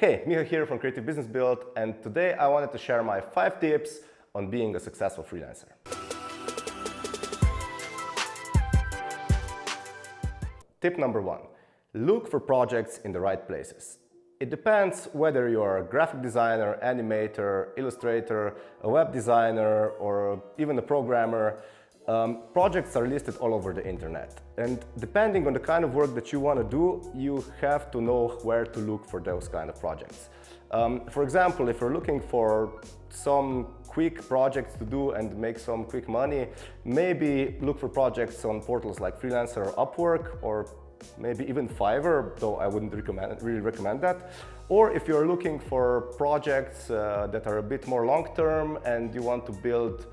Hey, Miha here from Creative Business Build, and today I wanted to share my 5 tips on being a successful freelancer. Tip number 1. Look for projects in the right places. It depends whether you're a graphic designer, animator, illustrator, a web designer, or even a programmer. Projects are listed all over the internet, and depending on the kind of work that you want to do, you have to know where to look for those kind of projects. For example, if you're looking for some quick projects to do and make some quick money, maybe look for projects on portals like Freelancer or Upwork, or maybe even Fiverr, though I wouldn't really recommend that. Or if you're looking for projects that are a bit more long-term and you want to build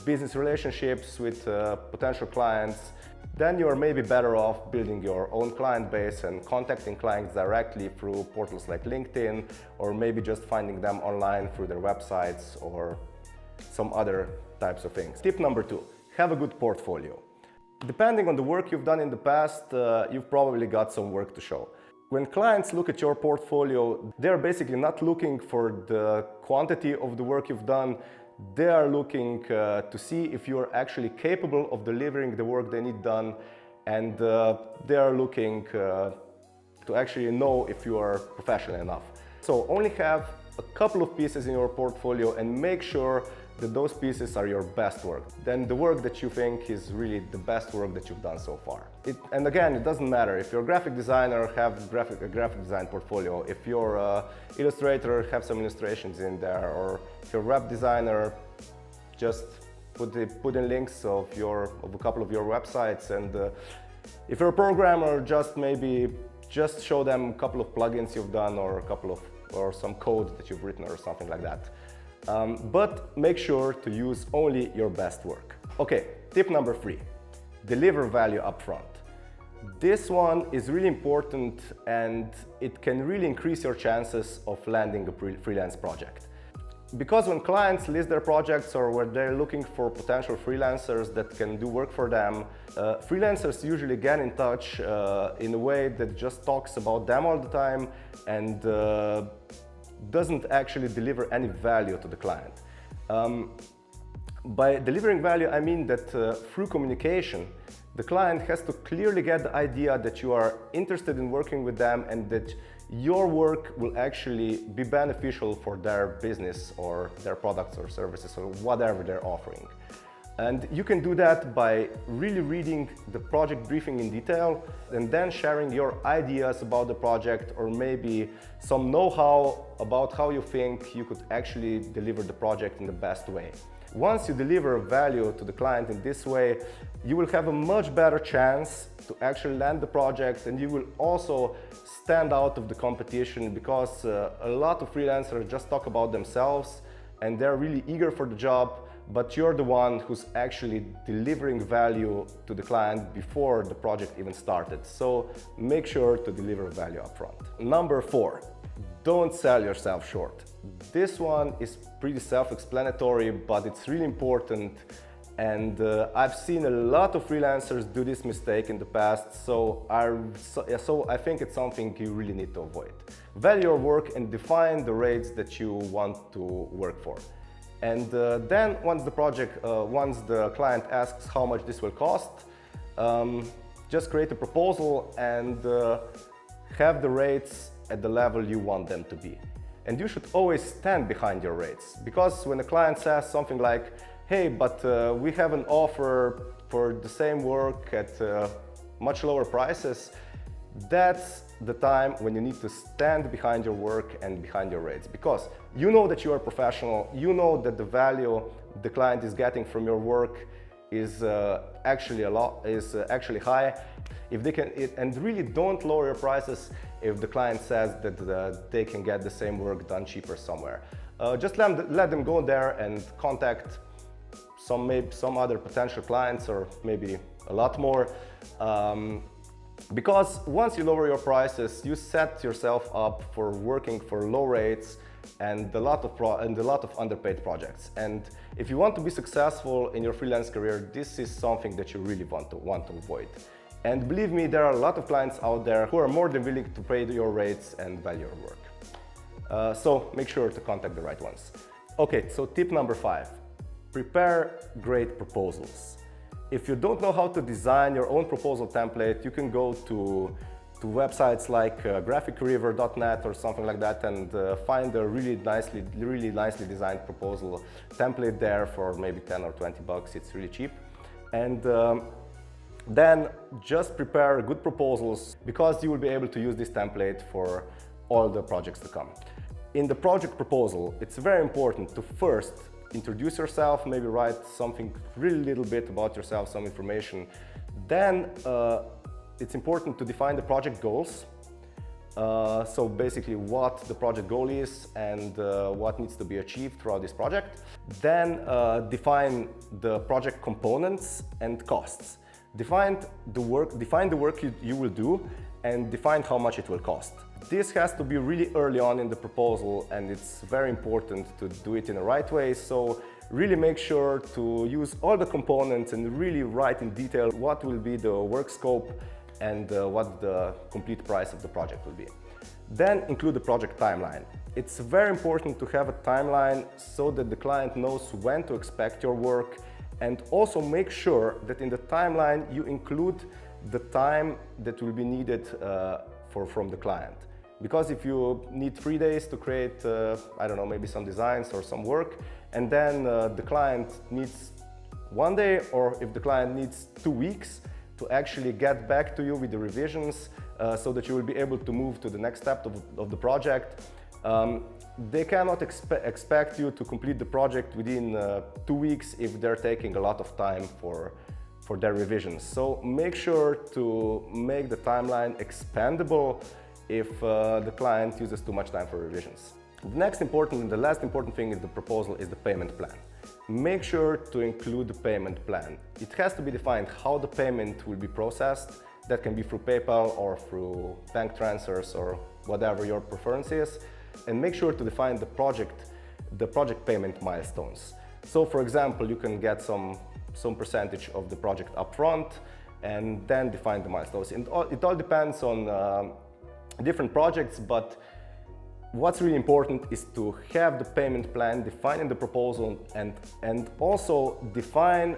business relationships with potential clients, then you are maybe better off building your own client base and contacting clients directly through portals like LinkedIn, or maybe just finding them online through their websites or some other types of things. Tip number 2, have a good portfolio. Depending on the work you've done in the past, you've probably got some work to show. When clients look at your portfolio, they're basically not looking for the quantity of the work you've done. They are looking to see if you are actually capable of delivering the work they need done, and they are looking to actually know if you are professional enough. So only have a couple of pieces in your portfolio and make sure that those pieces are your best work. Then the work that you think is really the best work that you've done so far. And again, it doesn't matter. If you're a graphic designer, have a graphic design portfolio. If you're an illustrator, have some illustrations in there. Or if you're a web designer, just put in links of a couple of your websites. And if you're a programmer, just show them a couple of plugins you've done, or some code that you've written or something like that. But make sure to use only your best work. Okay, tip number 3, deliver value upfront. This one is really important, and it can really increase your chances of landing a freelance project. Because when clients list their projects or when they're looking for potential freelancers that can do work for them, freelancers usually get in touch in a way that just talks about them all the time and doesn't actually deliver any value to the client. By delivering value, I mean that through communication, the client has to clearly get the idea that you are interested in working with them and that your work will actually be beneficial for their business or their products or services or whatever they're offering. And you can do that by really reading the project briefing in detail and then sharing your ideas about the project, or maybe some know-how about how you think you could actually deliver the project in the best way. Once you deliver value to the client in this way, you will have a much better chance to actually land the project, and you will also stand out of the competition, because a lot of freelancers just talk about themselves and they're really eager for the job, but you're the one who's actually delivering value to the client before the project even started. So make sure to deliver value upfront. Number 4, don't sell yourself short. This one is pretty self-explanatory, but it's really important. And I've seen a lot of freelancers do this mistake in the past, so I think it's something you really need to avoid. Value your work and define the rates that you want to work for. And then once the client asks how much this will cost, just create a proposal and have the rates at the level you want them to be. And you should always stand behind your rates, because when a client says something like, hey, but we have an offer for the same work at much lower prices, that's the time when you need to stand behind your work and behind your rates, because you know that you are professional, you know that the value the client is getting from your work is actually high. If they can, and really don't lower your prices if the client says that they can get the same work done cheaper somewhere. Just let them go there and contact some other potential clients, or maybe a lot more. Because once you lower your prices, you set yourself up for working for low rates and a lot of underpaid projects. And if you want to be successful in your freelance career, this is something that you really want to avoid. And believe me, there are a lot of clients out there who are more than willing to pay your rates and value your work. So make sure to contact the right ones. Okay, so tip number 5, prepare great proposals. If you don't know how to design your own proposal template, you can go to websites like graphicriver.net or something like that and find a really nicely designed proposal template there for maybe 10 or 20 bucks. It's really cheap. And then just prepare good proposals, because you will be able to use this template for all the projects to come. In the project proposal, it's very important to first introduce yourself, maybe write something really little bit about yourself, some information. Then it's important to define the project goals. So basically what the project goal is and what needs to be achieved throughout this project. Then define the project components and costs. Define the work you will do and define how much it will cost. This has to be really early on in the proposal, and it's very important to do it in the right way. So really make sure to use all the components and really write in detail what will be the work scope and what the complete price of the project will be. Then include the project timeline. It's very important to have a timeline so that the client knows when to expect your work, and also make sure that in the timeline you include the time that will be needed from the client. Because if you need 3 days to create, I don't know, maybe some designs or some work, and then the client needs 1 day, or if the client needs 2 weeks to actually get back to you with the revisions so that you will be able to move to the next step of the project, they cannot expect you to complete the project within 2 weeks if they're taking a lot of time for their revisions. So make sure to make the timeline expandable if the client uses too much time for revisions. The next important and the last important thing in the proposal is the payment plan. Make sure to include the payment plan. It has to be defined how the payment will be processed. That can be through PayPal or through bank transfers or whatever your preference is. And make sure to define the project payment milestones. So for example, you can get some percentage of the project upfront and then define the milestones. And it all depends on different projects, but what's really important is to have the payment plan defined in the proposal and also define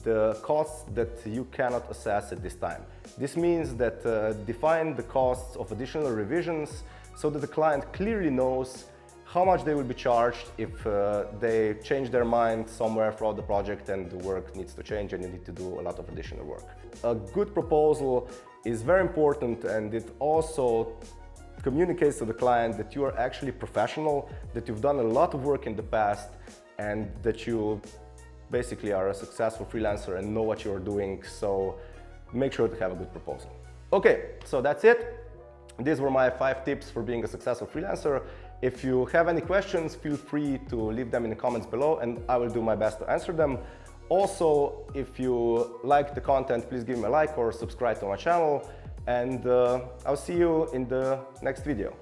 the costs that you cannot assess at this time. This means that define the costs of additional revisions so that the client clearly knows how much they will be charged if they change their mind somewhere throughout the project and the work needs to change and you need to do a lot of additional work. A good proposal is very important, and it also communicates to the client that you are actually professional, that you've done a lot of work in the past, and that you basically are a successful freelancer and know what you're doing. So make sure to have a good proposal. Okay, so that's it. These were my 5 tips for being a successful freelancer. If you have any questions, feel free to leave them in the comments below and I will do my best to answer them. Also, if you like the content, please give me a like or subscribe to my channel, and I'll see you in the next video.